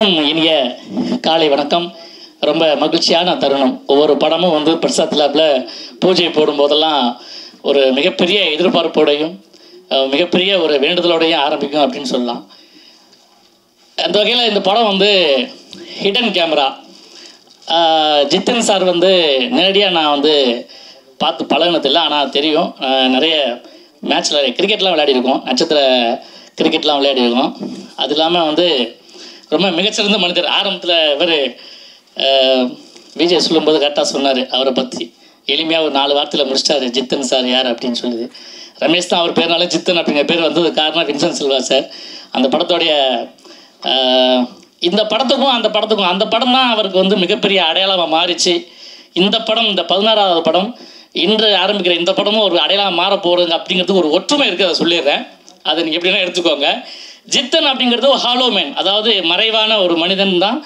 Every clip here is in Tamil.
இனிய காலை வணக்கம். ரொம்ப மகிழ்ச்சியான தருணம். ஒவ்வொரு படமும் வந்து பிரசாத் லேபில் பூஜை போடும்போதெல்லாம் ஒரு மிகப்பெரிய எதிர்பார்ப்போடையும் மிகப்பெரிய ஒரு வேண்டுதலோடையும் ஆரம்பிக்கும் அப்படின்னு சொல்லலாம். அந்த வகையில் இந்த படம் வந்து ஹிடன் கேமரா. ஜித்தன் சார் வந்து நேரடியாக நான் வந்து பார்த்து பழகினதில்லை, ஆனால் தெரியும். நிறைய மேட்ச்சில் கிரிக்கெட்லாம் விளையாடிருக்கோம், நட்சத்திர கிரிக்கெட்லாம் விளையாடிருக்கோம். அது இல்லாமல் வந்து ரொம்ப மிகச்சிறந்த மனிதர். ஆரம்பத்தில் இவர் விஜய் சொல்லும்போது கரெக்டாக சொன்னார். அவரை பற்றி எளிமையாக ஒரு 4 வார்த்தையில் முடிச்சிட்டாரு. ஜித்தன் சார் யார் அப்படின்னு சொல்லுது. ரமேஷ் தான் அவர் பேர்னால ஜித்தன் அப்படிங்கிற பேர் வந்தது காரணம் வின்சென்ட் சில்வா சார். அந்த படத்தோடைய இந்த படத்துக்கும் அந்த படம் தான் அவருக்கு வந்து மிகப்பெரிய அடையாளமாக மாறிச்சு. இந்த படம், இந்த 16வது படம், இன்று ஆரம்பிக்கிற இந்த படமும் ஒரு அடையாளம் மாற போகிறதுங்க அப்படிங்கிறதுக்கு ஒரு ஒற்றுமை இருக்குது. அதை சொல்லிடுறேன், அதை நீங்கள் எப்படின்னா எடுத்துக்கோங்க. ஜித்தன் அப்படிங்கிறது ஒரு ஹாலோ மேன், அதாவது மறைவான ஒரு மனிதன் தான்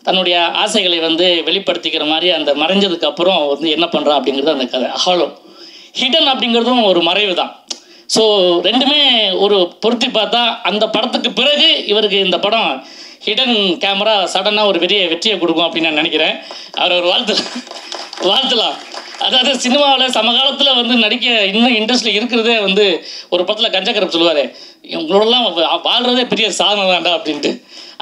தன்னுடைய ஆசைகளை வந்து வெளிப்படுத்திக்கிற மாதிரி. அந்த மறைஞ்சதுக்கு அப்புறம் வந்து என்ன பண்ணுறான் அப்படிங்கிறது அந்த கதை. ஹாலோ. ஹிடன் அப்படிங்கிறதும் ஒரு மறைவு தான். ஸோ ரெண்டுமே ஒரு பொருத்தி பார்த்தா அந்த படத்துக்கு பிறகு இவருக்கு இந்த படம் ஹிடன் கேமரா சடனாக ஒரு பெரிய வெற்றியை கொடுக்கும் அப்படின்னு நான் நினைக்கிறேன். அவர் ஒரு வாழ்த்தலாம். அதாவது சினிமாவில் சமகாலத்தில் வந்து நடிக்க இன்னும் இண்டஸ்ட்ரியில் இருக்கிறதே வந்து ஒரு படத்தில் கஞ்சக்கரப் சொல்லுவார், இவங்களோடலாம் வாழ்கிறதே பெரிய சாதனை தான்டா அப்படின்ட்டு.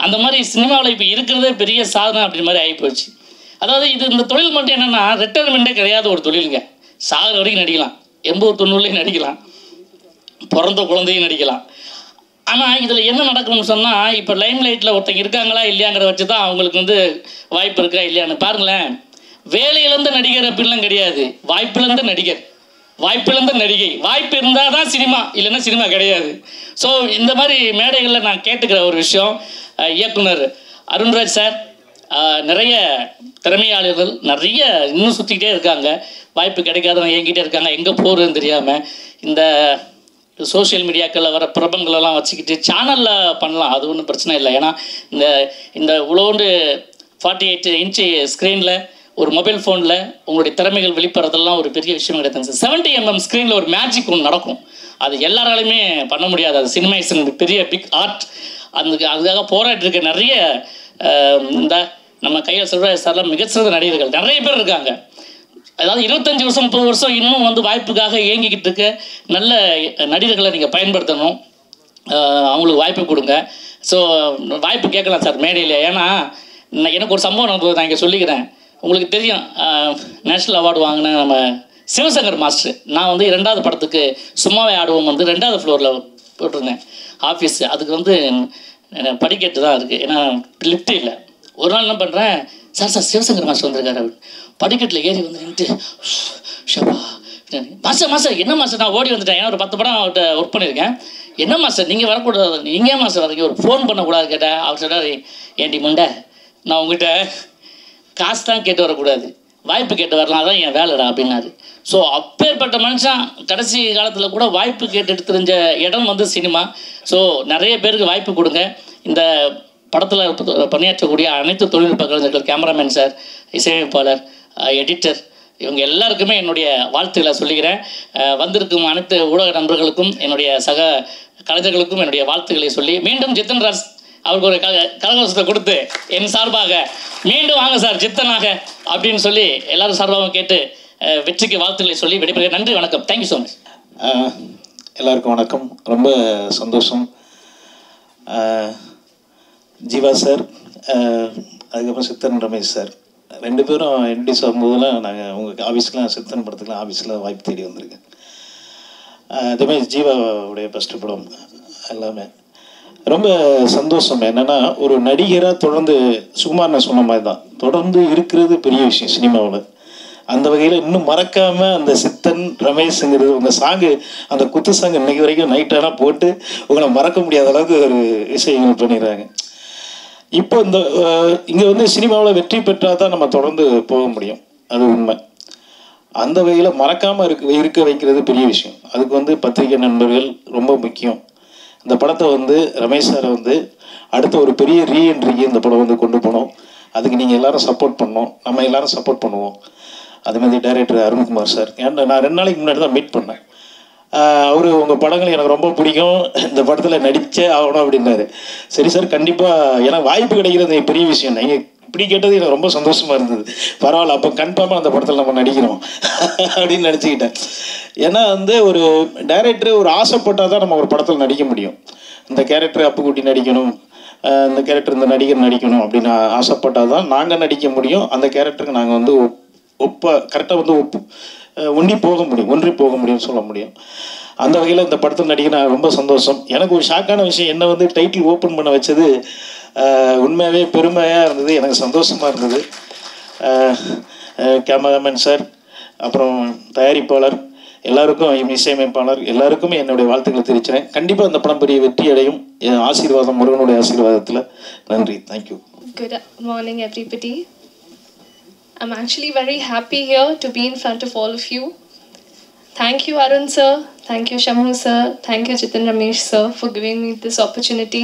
அந்த மாதிரி சினிமாவில் இப்போ இருக்கிறதே பெரிய சாதனை அப்படி மாதிரி ஆகிப்போச்சு. அதாவது இந்த தொழில் மட்டும் என்னென்னா ரிட்டையர்மெண்ட்டே கிடையாத ஒரு தொழிலுங்க. சாகிற வரைக்கும் நடிக்கலாம், 80-90லேயும் நடிக்கலாம், பிறந்த குழந்தையும் நடிக்கலாம். ஆனால் இதில் என்ன நடக்கும்னு சொன்னால், இப்போ லைம் லைட்டில் ஒருத்தங்க இருக்காங்களா இல்லையாங்கிற வச்சு தான் அவங்களுக்கு வந்து வாய்ப்பு இருக்கா இல்லையான்னு பாருங்களேன். வேலையிலேருந்து நடிகர் அப்படின்லாம் கிடையாது, வாய்ப்பிலேருந்து நடிகர், வாய்ப்பிலேருந்து நடிகை. வாய்ப்பு இருந்தால் தான் சினிமா, இல்லைன்னா சினிமா கிடையாது. ஸோ இந்த மாதிரி மேடைகளில் நான் கேட்டுக்கிற ஒரு விஷயம், இயக்குனர் அருண்ராஜ் சார், நிறைய திறமையாளர்கள் நிறைய இன்னும் சுற்றிக்கிட்டே இருக்காங்க. வாய்ப்பு கிடைக்காதவங்க என்கிட்டே இருக்காங்க, எங்கே போகிறதுன்னு தெரியாமல். இந்த சோஷியல் மீடியாக்களில் வர பிரபங்களெல்லாம் வச்சுக்கிட்டு சேனலில் பண்ணலாம், அது ஒன்றும் பிரச்சனை இல்லை. ஏன்னா இந்த உழவுண்டு 48 இன்ச்சு ஸ்க்ரீனில் ஒரு மொபைல் ஃபோனில் உங்களுடைய திறமைகள் வெளிப்படுறதெல்லாம் ஒரு பெரிய விஷயம் கிடையாது. 70mm ஸ்க்ரீனில் ஒரு மேஜிக் ஒன்று நடக்கும். அது எல்லாராலையுமே பண்ண முடியாது. அது சினிமா இஸ் பெரிய பிக் ஆர்ட். அதுக்காக போராட்டிருக்க நிறைய இந்த நம்ம கையில் செல்வராஜ் சார்லாம் மிகச்சிறந்த நடிகர்கள் நிறைய பேர் இருக்காங்க. அதாவது 25 வருஷம் 30 வருஷம் இன்னும் வந்து வாய்ப்புக்காக இயங்கிக்கிட்டு இருக்க நல்ல நடிகர்களை நீங்கள் பயன்படுத்தணும், அவங்களுக்கு வாய்ப்பு கொடுங்க. ஸோ வாய்ப்பு கேட்கலாம் சார் மேடையில். ஏன்னா எனக்கு ஒரு சம்பவம் நான் இங்கே சொல்லிக்கிறேன். உங்களுக்கு தெரியும், நேஷ்னல் அவார்டு வாங்கின நம்ம சிவசங்கர் மாஸ்டர், நான் வந்து 2வது படத்துக்கு சும்மாவே ஆடுவோம் வந்து 2வது ஃப்ளோரில் போட்டிருந்தேன் ஆஃபீஸ். அதுக்கு வந்து படிக்கட்டு தான் இருக்குது, ஏன்னா லிஃப்ட் இல்லை. ஒரு நாள் என்ன பண்ணுறேன், சார் சிவசங்கர் மாஸ்டர் வந்திருக்காரு அப்படின்னு படிக்கட்டில் ஏறி வந்து நின்றுட்டு, ஷபா மாஸ்டர் என்ன மாஸ்டர், நான் ஓடி வந்துட்டேன். ஏன்னா ஒரு 10 படம் அவர்கிட்ட ஒர்க் பண்ணியிருக்கேன். என்ன மாஸ்டர் நீங்கள் வரக்கூடாது, நீங்கள் மாஸ்டர் வரீங்க, ஒரு ஃபோன் பண்ணக்கூடாது கேட்டேன். அவர் சொல்கிறார், ஏன்டி முண்டை, நான் உங்கள்கிட்ட காசு தான் கேட்டு வரக்கூடாது, வாய்ப்பு கேட்டு வரலாம், அதான் என் வேலைடா அப்படின்னாரு. ஸோ அப்பேற்பட்ட மனுஷன் கடைசி காலத்தில் கூட வாய்ப்பு கேட்டுட்டு தெரிஞ்ச இடம் வந்து சினிமா. ஸோ நிறைய பேருக்கு வாய்ப்பு கொடுங்க. இந்த படத்தில் பணியாற்றக்கூடிய அனைத்து தொழில்நுட்ப கலைஞர்கள், கேமராமேன் சார், இசையமைப்பாளர், எடிட்டர், இவங்க எல்லாருக்குமே என்னுடைய வாழ்த்துக்களை சொல்லிக்கிறேன். வந்திருக்கும் அனைத்து ஊடக நண்பர்களுக்கும், என்னுடைய சக கலைஞர்களுக்கும் என்னுடைய வாழ்த்துக்களை சொல்லி, மீண்டும் ஜித்தன் ராஜ் அவருக்கு ஒரு கரகோஷத்தை கொடுத்து என் சார்பாக மீண்டும் வாங்க சார் ஜித்தனாக அப்படின்னு சொல்லி எல்லாரும் சார்பாகவும் கேட்டு வெற்றிக்கு வாழ்த்துக்களை சொல்லி விடைபெறுகிறேன். நன்றி, வணக்கம். Thank you so much. எல்லாருக்கும் வணக்கம். ரொம்ப சந்தோஷம். ஜீவா சார், அதுக்கப்புறம் சித்தன் ரமேஷ் சார், 2 பேரும் இன்ட்ரடியூஸ் ஆகும்போதெல்லாம் நாங்கள் உங்கள் ஆஃபீஸ்க்கெலாம், சித்தன் படத்துக்கெலாம் ஆஃபீஸில் வாய்ப்பு தேடி வந்திருக்கேன். அதேமாதிரி ஜீவாவுடைய ஃபஸ்ட்டு படம் எல்லாமே ரொம்ப சந்தோஷம். என்னென்னா ஒரு நடிகராக தொடர்ந்து சுகுமார் நான் சொன்ன மாதிரி தான் தொடர்ந்து இருக்கிறது பெரிய விஷயம் சினிமாவில். அந்த வகையில் இன்னும் மறக்காமல் அந்த சித்தன் ரமேஷுங்கிறது உங்கள் சாங்கு, அந்த குத்து சாங்கு இன்றைக்கி வரைக்கும் நைட்டெல்லாம் போட்டு உங்களை மறக்க முடியாத அளவுக்கு ஒரு விஷயங்கள் பண்ணிடுறாங்க. இப்போ இங்கே வந்து சினிமாவில் வெற்றி பெற்றால் தான் நம்ம தொடர்ந்து போக முடியும், அது உண்மை. அந்த வகையில் மறக்காமல் இருக்க வைக்கிறது பெரிய விஷயம். அதுக்கு வந்து பத்திரிகை நண்பர்கள் ரொம்ப முக்கியம். இந்த படத்தை வந்து ரமேஷ் சாரை வந்து அடுத்த ஒரு பெரிய ரீஎன்ட்ரிக்கு இந்த படம் வந்து கொண்டு போனோம். அதுக்கு நீங்கள் எல்லோரும் சப்போர்ட் பண்ணோம், நம்ம எல்லோரும் சப்போர்ட் பண்ணுவோம். அதுமாதிரி டைரக்டர் அருண்குமார் சார், ஏன்னா நான் 2 நாளைக்கு முன்னாடி தான் மீட் பண்ணேன். அவர் உங்கள் படங்கள் எனக்கு ரொம்ப பிடிக்கும், இந்த படத்தில் நடித்தே ஆகணும் அப்படின்னாரு. சரி சார், கண்டிப்பாக எனக்கு வாய்ப்பு கிடைக்கிறது பெரிய விஷயம். நீங்கள் இப்படி கேட்டது எனக்கு ரொம்ப சந்தோஷமாக இருந்தது. பரவாயில்ல, அப்போ கன்ஃபார்மாக அந்த படத்தில் நம்ம நடிக்கிறோம் அப்படின்னு நினச்சிக்கிட்டேன். ஏன்னா வந்து ஒரு டைரக்டர் ஒரு ஆசைப்பட்டால் தான் நம்ம ஒரு படத்தில் நடிக்க முடியும். இந்த கேரக்டர் அப்புக்குட்டி நடிக்கணும், இந்த கேரக்டர் இந்த நடிகர் நடிக்கணும் அப்படின்னு ஆசைப்பட்டால் தான் நாங்கள் நடிக்க முடியும். அந்த கேரக்டருக்கு நாங்கள் வந்து கரெக்டாக வந்து ஒன்றி போக முடியும்னு சொல்ல முடியும். அந்த வகையில் இந்த படத்தில் நடிக்க நான் ரொம்ப சந்தோஷம். எனக்கு ஒரு ஷாக்கான விஷயம், என்ன வந்து டைட்டில் ஓப்பன் பண்ண வச்சது உண்மையாகவே பெருமையாக இருந்தது, எனக்கு சந்தோஷமாக இருந்தது. கேமராமேன் சார், அப்புறம் தயாரிப்பாளர் எல்லாருக்கும், இசையமைப்பாளர் எல்லாருக்குமே என்னுடைய வாழ்த்துக்களை தெரிவிக்கிறேன். கண்டிப்பாக அந்த படம் பெரிய வெற்றி அடையும். என் ஆசீர்வாதம் முருகனுடைய ஆசீர்வாதத்தில். நன்றி. Thank you. Good morning, everybody. I'm actually very happy here to be in front of all of you. Thank you, Arun sir. Thank you, Shamu sir. Thank you, Jitin Ramesh sir, for giving me this opportunity.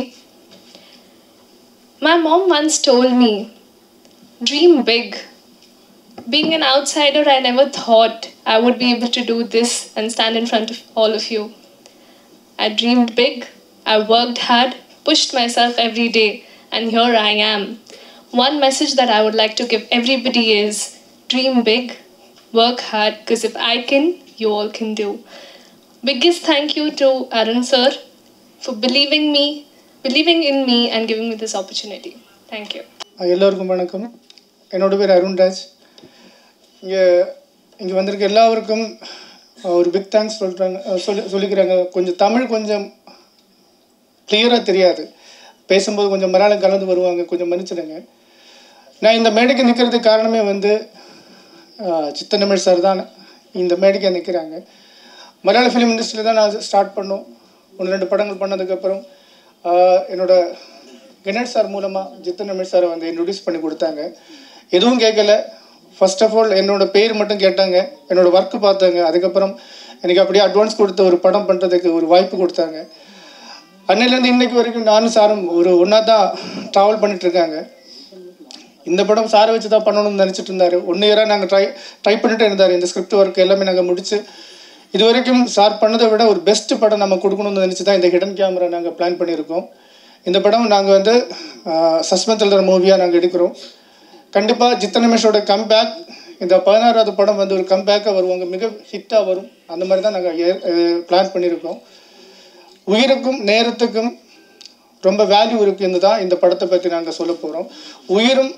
My mom once told me, dream big. Being an outsider, I never thought I would be able to do this and stand in front of all of you. I dreamed big, I worked hard, pushed myself every day, and here I am. One message that I would like to give everybody is, dream big, work hard, because if I can, you all can do. Biggest thank you to Arun sir for believing in me and giving me this opportunity. Thank you. எல்லோருக்கும் வணக்கம். என்னோட பேர் அருண்ராஜ். இங்கே வந்திருக்க எல்லாருக்கும் ஒரு பிக் தேங்க்ஸ் சொல்லிக்கிறாங்க. கொஞ்சம் தமிழ் கொஞ்சம் கிளியராக தெரியாது, பேசும்போது கொஞ்சம் மலையாளம் கலந்து வருவாங்க, கொஞ்சம் மன்னிச்சிடுங்க. நான் இந்த மேடைக்கு நிற்கிறதுக்கு காரணமே வந்து சித்தன் ரமேஷ் சார் தான் இந்த மேடைக்கு நிற்கிறாங்க. மலையாள ஃபிலிம் இண்டஸ்ட்ரியில் தான் நான் ஸ்டார்ட் பண்ணோம். 1-2 படங்கள் பண்ணதுக்கப்புறம் என்னோட கணேஷ் சார் மூலமாக சித்தன் ரமேஷ் சாரை வந்து இன்ட்ரடியூஸ் பண்ணி கொடுத்தாங்க. எதுவும் கேட்கல, ஃபர்ஸ்ட் ஆஃப் ஆல் என்னோடய பேர் மட்டும் கேட்டாங்க, என்னோடய ஒர்க்கு பார்த்தாங்க. அதுக்கப்புறம் எனக்கு அப்படியே அட்வான்ஸ் கொடுத்து ஒரு படம் பண்ணுறதுக்கு ஒரு வாய்ப்பு கொடுத்தாங்க. அன்னையிலேருந்து இன்றைக்கு வரைக்கும் நானும் சாரும் ஒன்றா தான் ட்ராவல் பண்ணிகிட்ருக்காங்க. இந்த படம் சாரை வச்சு தான் பண்ணணும்னு நினச்சிட்டு இருந்தார். 1 இயராக நாங்கள் ட்ரை பண்ணிகிட்டே இருந்தார். இந்த ஸ்கிரிப்ட் ஒர்க் எல்லாமே நாங்கள் முடித்து இது வரைக்கும் சார் பண்ணதை விட ஒரு பெஸ்ட் படம் நம்ம கொடுக்கணும்னு நினச்சி தான் இந்த ஹிடன் கேமரா நாங்கள் பிளான் பண்ணியிருக்கோம். இந்த படம் நாங்கள் வந்து சஸ்பென்ஸ் த்ரில்லர் மூவியாக நாங்கள் எடுக்கிறோம். கண்டிப்பாக ஜித்தன் ரமேஷோட கம்பேக், இந்த 16வது படம் வந்து ஒரு கம்பேக்காக வருவாங்க, மிக ஹிட்டாக வரும். அந்த மாதிரி தான் நாங்கள் பிளான் பண்ணியிருக்கோம். உயிருக்கும் நேரத்துக்கும் ரொம்ப வேல்யூ இருக்குன்னு தான் இந்த படத்தை பற்றி நாங்கள் சொல்ல போகிறோம். உயிரும்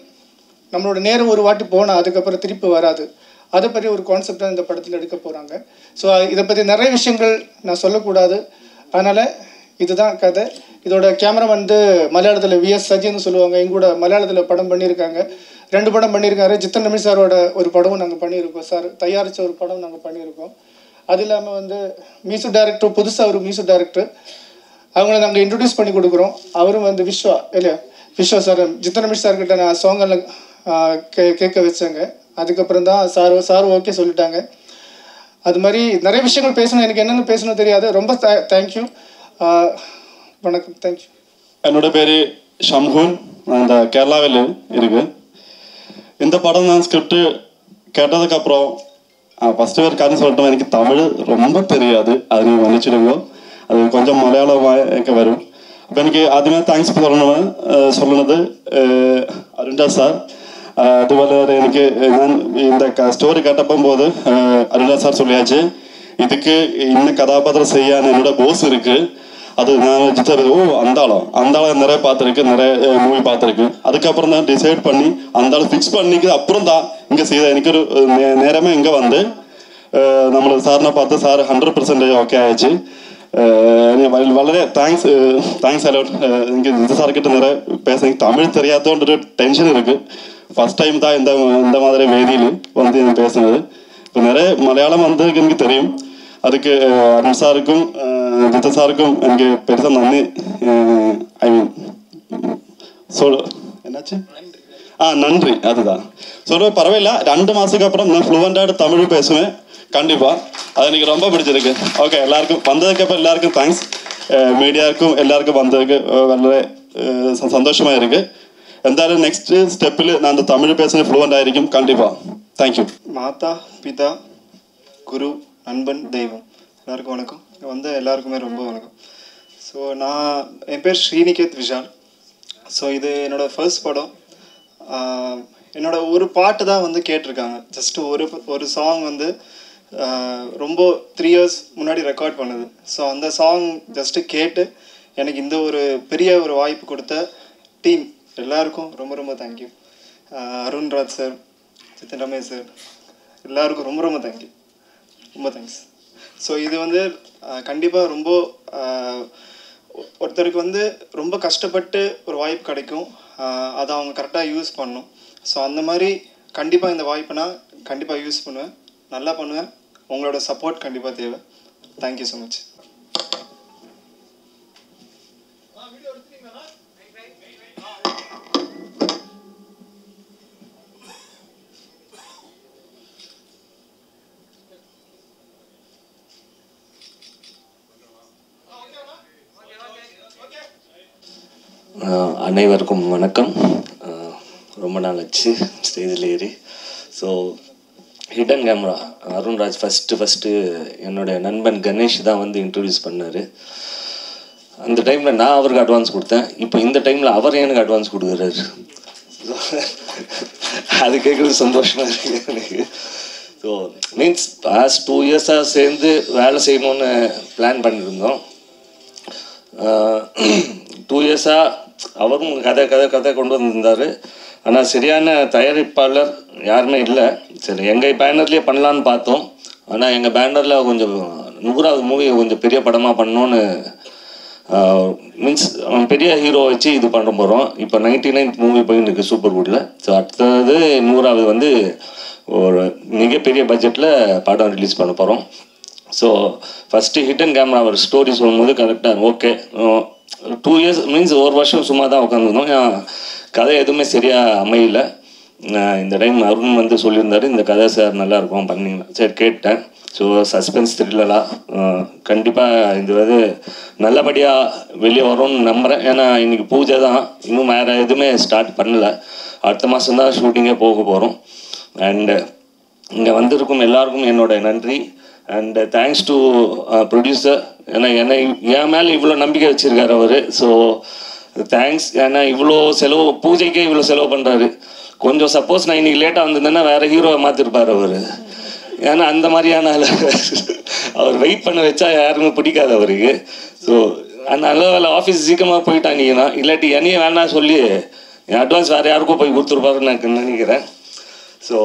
நம்மளோட நேரம் ஒரு வாட்டி போனால் அதுக்கப்புறம் திருப்பி வராது. அதை பற்றி ஒரு கான்செப்ட் தான் இந்த படத்தில் எடுக்க போகிறாங்க. ஸோ இதை பற்றி நிறைய விஷயங்கள் நான் சொல்லக்கூடாது, அதனால் இதுதான் கதை. இதோட கேமரா வந்து மலையாளத்தில் VS சஜின்னு சொல்லுவாங்க, எங்கூட மலையாளத்தில் படம் பண்ணியிருக்காங்க. 2 படம் பண்ணியிருக்காரு. ஜித்தன் ரமேஷ் சாரோட ஒரு படமும் நாங்கள் பண்ணியிருக்கோம். சார் தயாரித்த ஒரு படம் நாங்கள் பண்ணியிருக்கோம். அது இல்லாமல் வந்து மியூசிக் டைரக்டர், புதுசாக ஒரு மியூசிக் டைரக்டர், அவங்கள நாங்கள் இன்ட்ரடியூஸ் பண்ணி கொடுக்குறோம். அவரும் வந்து விஸ்வா சார், ஜித்தன் ரமேஷ் சார்கிட்ட நான் சாங்கெல்லாம் கேட்க வச்சாங்க. அதுக்கப்புறம் தான் சார் ஓகே சொல்லிட்டாங்க. அது மாதிரி நிறைய விஷயங்கள் பேசணும், எனக்கு என்னென்னு பேசணும் தெரியாது. ரொம்ப தேங்க்யூ, வணக்கம், தேங்க்யூ. என்னோட பேர் ஷம்ஹூன், நான் இந்த கேரளாவில் இருக்கு. இந்த படம் நான் ஸ்கிரிப்ட் கேட்டதுக்கப்புறம் ஃபஸ்ட்டு ஒரு காரணம் சொல்லிட்டோம், எனக்கு தமிழ் ரொம்ப தெரியாது, அது நீங்கள் மன்னிச்சிடுங்க. அது கொஞ்சம் மலையாளமாக எனக்கு வரும். അപ്പോൾ എനിക്ക് ആദ്യമേ താങ്ക്സ് சொல்லுന്നത് അരുൺരാജ് സാർ. അതുപോലെ എനിക്ക് ഞാൻ இந்த ஸ்டோரி கேட்டப்போம் போது அருண்ராஜ் சார் சொல்லியாச்சு, இதுக்கு இன்னும் கதாபாத்திரம் செய்ய என்னோட போஸ் இருக்கு. அது நான் ஜித்தர் அந்த ஆளை நிறைய பார்த்துருக்கு, நிறைய மூவி பார்த்துருக்கு. அதுக்கப்புறம் தான் டிசைட் பண்ணி அந்த ஆளை ஃபிக்ஸ் பண்ணிக்கு அப்புறம் தான் இங்கே செய்த എനിക്കൊരു நேரமே இங்கே வந்து നമ്മൾ സാറിനെ பார்த்து சார் 100% ஓகே ஆயிடுச்சு. വളരെ தேங்க்ஸ் அலோட். எனக்கு இந்த சார்கிட்ட நிறைய பேச எனக்கு தமிழ் தெரியாதோன்ற டென்ஷன் இருக்கு. ஃபர்ஸ்ட் டைம் தான் இந்த மாதிரி வேதியில் வந்து நான் பேசுனது. இப்போ நிறைய மலையாளம் வந்து எனக்கு தெரியும். அதுக்கு அருண் சாருக்கும் ஜித்தன் சாருக்கும் எனக்கு பெருசாக நன்றி. ஐ மீன் என்னாச்சு நன்றி, அதுதான் சொல்ல. பரவாயில்ல, 2 மாதத்துக்கு அப்புறம் நான் ஃப்ளூவெண்டாக தமிழ் பேசுவேன் கண்டிப்பாக. அது எனக்கு ரொம்ப பிடிச்சிருக்கு. ஓகே, எல்லாருக்கும் வந்ததுக்கப்புறம் எல்லாருக்கும் தேங்க்ஸ். மீடியாவுக்கும் எல்லாருக்கும் வந்ததுக்கு വളരെ சந்தோஷமாக இருக்குது. എന്തായാലും നെക്സ്റ്റ് സ്റ്റെപ്പിൽ ഞാൻ തമിഴ് പേசுன ഫ്ലുവൻ്റ് ആയിരിക്കും കണ്ടിപ്പാ. Thank you. மாதா பிதா குரு நண்பன் தெய்வம் எல்லாருக்கும் வணக்கம். எல்லாருக்குமே ரொம்ப வணக்கம். ஸோ என் பேர் ஸ்ரீநிகேத் விஷால். ஸோ இது என்னோடய ஃபர்ஸ்ட் படம். என்னோட ஒரு பாட்டு தான் கேட்டிருக்காங்க. ஜஸ்ட்டு ஒரு சாங் ரொம்ப 3 years முன்னாடி ரெக்கார்ட் பண்ணுது. ஸோ அந்த சாங் ஜஸ்ட்டு கேட்டு எனக்கு இந்த ஒரு பெரிய ஒரு வாய்ப்பு கொடுத்த டீம் எல்லாருக்கும் ரொம்ப ரொம்ப தேங்க்யூ. அருண்ராஜ் சார், சித்தன் ரமேஷ் சார், எல்லாருக்கும் ரொம்ப ரொம்ப தேங்க்யூ. ரொம்ப தேங்க்ஸ். ஸோ இது கண்டிப்பாக ரொம்ப ஒருத்தருக்கு ரொம்ப கஷ்டப்பட்டு ஒரு வாய்ப்பு கிடைக்கும். அதை அவங்க கரெக்டாக யூஸ் பண்ணணும். ஸோ அந்த மாதிரி கண்டிப்பாக இந்த வாய்ப்பை நான் கண்டிப்பாக யூஸ் பண்ணுவேன், நல்லா பண்ணுவேன். உங்களோட சப்போர்ட் கண்டிப்பாக தேவை. Thank you so much. அனைவருக்கும் வணக்கம். ரொம்ப நாள் ஆச்சு ஸ்டேஜில் ஏறி. So hidden camera Arunraj first என்னுடைய நண்பன் கணேஷ் தான் இன்ட்ரடியூஸ் பண்ணார். அந்த டைமில் நான் அவருக்கு அட்வான்ஸ் கொடுத்தேன். இப்போ இந்த டைமில் அவர் எனக்கு அட்வான்ஸ் கொடுக்குறாரு. ஸோ அது கேட்குறது சந்தோஷமாக இருக்குது எனக்கு. ஸோ மீன்ஸ் பாஸ்ட் 2 yearsஆக சேர்ந்து வேலை செய்யணும்னு பிளான் பண்ணியிருந்தோம். 2 yearsஆக அவரும் கதை கொண்டு வந்திருந்தார். ஆனால் சரியான தயாரிப்பாளர் யாருமே இல்லை. சரி, எங்கள் பேனர்லேயே பண்ணலான்னு பார்த்தோம். ஆனால் எங்கள் பேனரில் கொஞ்சம் 100வது மூவி கொஞ்சம் பெரிய படமாக பண்ணோன்னு மீன்ஸ் பெரிய ஹீரோ வச்சு இது பண்ண போகிறோம். இப்போ 99th மூவி போயின்னு இருக்குது சூப்பர்வுட்டில். ஸோ அடுத்தது 100வது ஒரு மிகப்பெரிய பட்ஜெட்டில் படம் ரிலீஸ் பண்ண போகிறோம். ஸோ ஃபஸ்ட்டு ஹிடன் கேமரா ஒரு ஸ்டோரி சொல்லும்போது கரெக்டாக ஓகே. 2 years மீன்ஸ் ஒரு வருஷம் சும்மா தான் உட்காந்துருந்தோம். கதை எதுவுமே சரியாக அமையல. இந்த டைம் அருண் சொல்லியிருந்தார், இந்த கதை சார் நல்லாயிருக்கும் பண்ணிங்கன்னா. சரி கேட்டேன். ஸோ சஸ்பென்ஸ் த்ரில்லராக கண்டிப்பாக இது நல்லபடியாக வெளியே வரும்னு நம்புகிறேன். ஏன்னா இன்றைக்கி பூஜை தான், இன்னும் வேறு எதுவுமே ஸ்டார்ட் பண்ணலை. அடுத்த மாதம் தான் ஷூட்டிங்கே போக போகிறோம். அண்டு இங்கே வந்திருக்கும் எல்லாருக்கும் என்னோட நன்றி. And thanks to producer. ஏன்னா என் மேலே இவ்வளோ நம்பிக்கை வச்சுருக்காரு அவர். So thanks. ஏன்னா இவ்வளோ செலவு, பூஜைக்கே இவ்வளோ செலவு பண்ணுறாரு. கொஞ்சம் சப்போஸ் நான் இன்றைக்கி லேட்டாக வந்திருந்தேன்னா வேறு ஹீரோவை மாற்றிருப்பார் அவர். ஏன்னா அந்த மாதிரியான அவர் வெயிட் பண்ண வச்சா யாருமே பிடிக்காது அவருக்கு. ஸோ நல்ல வேலை ஆஃபீஸ் சீக்கிரமாக போயிட்டாங்கன்னா, இல்லாட்டி என்னையே வேணாம் சொல்லி என் அட்வான்ஸ் வேறு யாருக்கும் போய் கொடுத்துருப்பாருன்னு நான் நினைக்கிறேன். So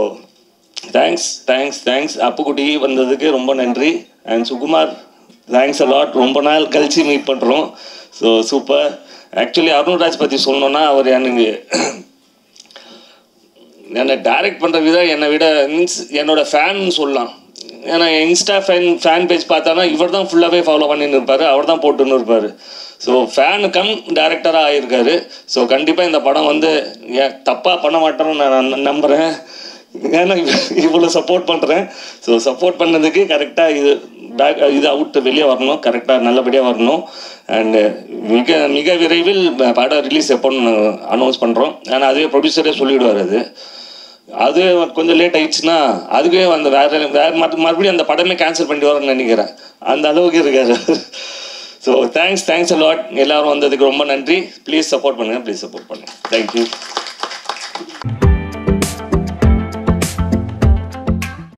thanks. அப்புக்குட்டி வந்ததுக்கு ரொம்ப நன்றி. And Sukumar, thanks a lot. ரொம்ப நாள் கழிச்சு மீட் பண்ணுறோம். So super. ஆக்சுவலி அருண்ராஜ் பற்றி சொல்லணுன்னா அவர் என்னை டைரக்ட் பண்ணுற விதம் என்னை விட மீன்ஸ் என்னோடய ஃபேன்னு சொல்லலாம். ஏன்னா இன்ஸ்டா ஃபேன் பேஜ் பார்த்தானா இவர் தான் ஃபுல்லாகவே ஃபாலோ பண்ணின்னு இருப்பார், அவர் தான் போட்டுன்னு இருப்பார். ஸோ ஃபேனு கம் டேரக்டராக ஆகியிருக்காரு. ஸோ கண்டிப்பாக இந்த படம் தப்பாக பண்ண மாட்டோம்னு நான் நம்புகிறேன். ஏன்னா இவ்வளோ சப்போர்ட் பண்ணுறேன். ஸோ சப்போர்ட் பண்ணதுக்கு கரெக்டாக இது அவுட் வெளியே வரணும், கரெக்டாக நல்லபடியாக வரணும். அண்டு மிக விரைவில் படம் ரிலீஸ் எப்போன்னு அனௌன்ஸ் பண்ணுறோம். ஏன்னா அதுவே ப்ரொடியூசரே சொல்லிவிடுவார். அது கொஞ்சம் லேட் ஆகிடுச்சுன்னா அதுவே வேறு மறுபடியும் அந்த படமே கேன்சல் பண்ணிட்டு வரேன்னு நினைக்கிறேன். அந்த அளவுக்கு இருக்காரு. So thanks a lot. எல்லோரும் வந்ததுக்கு ரொம்ப நன்றி. ப்ளீஸ் சப்போர்ட் பண்ணுங்கள். தேங்க்யூ.